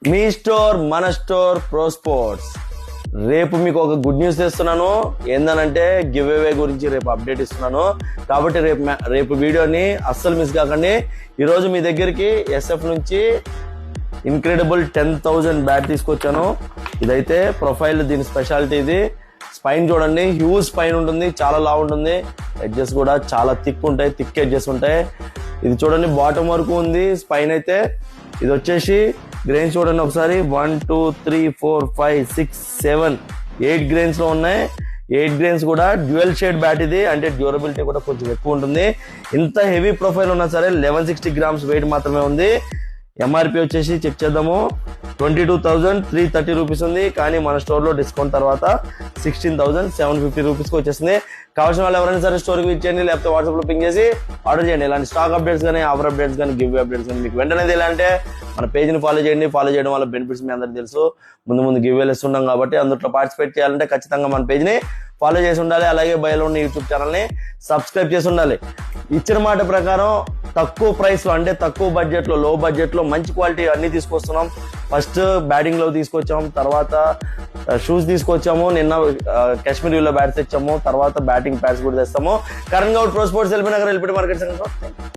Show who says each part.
Speaker 1: మీ store మన store pro sports రేపు మీకు ఒక గుడ్ న్యూస్ తెస్తున్నాను. ఏందనంటే గివ్ అవే గురించి రేపు అప్డేట్ ఇస్తున్నాను. కాబట్టి రేపు వీడియోని అస్సలు మిస్ కాకండి. ఈరోజు మీ దగ్గరికి ఎస్ఎఫ్ నుంచి ఇన్క్రెడిబుల్ 10,000 బ్యాట్ తీసుకొచ్చాను. ఇదైతే ప్రొఫైల్, దీని స్పెషాలిటీ ఇది. స్పైన్ చూడండి, హ్యూజ్ స్పైన్ ఉంటుంది, చాలా లావు ఉంటుంది. ఎడ్జెస్ కూడా చాలా థిక్ ఉంటాయి, థిక్ ఎడ్జెస్ ఉంటాయి. ఇది చూడండి బాటమ్ వరకు ఉంది స్పైన్ అయితే. ఇది వచ్చేసి గ్రెయిన్స్ చూడండి ఒకసారి, 1 2 3 4 5 6 7 8 గ్రెయిన్స్ లో ఉన్నాయి. 8 గ్రెయిన్స్ కూడా డ్యూయల్ షేడ్ బ్యాట్ ఇది, అంటే డ్యూరబిలిటీ కూడా కొంచెం ఎక్కువ ఉంటుంది. ఇంత హెవీ ప్రొఫైల్ ఉన్నా సరే 1160 గ్రామ్స్ వెయిట్ మాత్రమే ఉంది. ఎంఆర్పి వచ్చేసి చెక్ చేద్దాము, 22,330 రూపీస్ ఉంది. కానీ మన స్టోర్ లో డిస్కౌంట్ తర్వాత 16,750 రూపీస్ కి వచ్చేసింది. కావాల్సిన వాళ్ళు ఎవరైనా సరే స్టోర్కి విజిట్ చేయండి, లేకపోతే వాట్సాప్ లో పింగ్ చేసి ఆర్డర్ చేయండి. ఇలాంటి స్టాక్ అప్డేట్స్ కానీ, ఆఫర్ అప్డేట్స్ కానీ, గివ్ అప్డేట్స్ కానీ మీకు వెంటనే తెలియాలంటే మన పేజ్ ని ఫాలో చేయండి. ఫాలో చేయడం వల్ల బెనిఫిట్స్ మీ అందరికి తెలుసు. ముందు గివ్ వేలు ఇస్తున్నాం కాబట్టి అందులో పార్టిసిపేట్ చేయాలంటే ఖచ్చితంగా మన పేజ్ ని ఫాలో చేసి ఉండాలి. అలాగే బయలో ఉన్న యూట్యూబ్ ఛానల్ ని సబ్స్క్రైబ్ చేసి ఉండాలి. ఇచ్చిన మాట ప్రకారం తక్కువ ప్రైస్ లో, అంటే తక్కువ బడ్జెట్ లో, లో బడ్జెట్ లో మంచి క్వాలిటీ అన్ని తీసుకొస్తున్నాం. ఫస్ట్ బ్యాటింగ్ లో తీసుకొచ్చాము, తర్వాత షూస్ తీసుకొచ్చాము, నిన్న కాశ్మీర్ లో బ్యాట్స్ తెచ్చాము, తర్వాత బ్యాటింగ్ ప్యాడ్స్ కూడా తెస్తాము. Karan Goud pro sports LB Nagar LP market centre.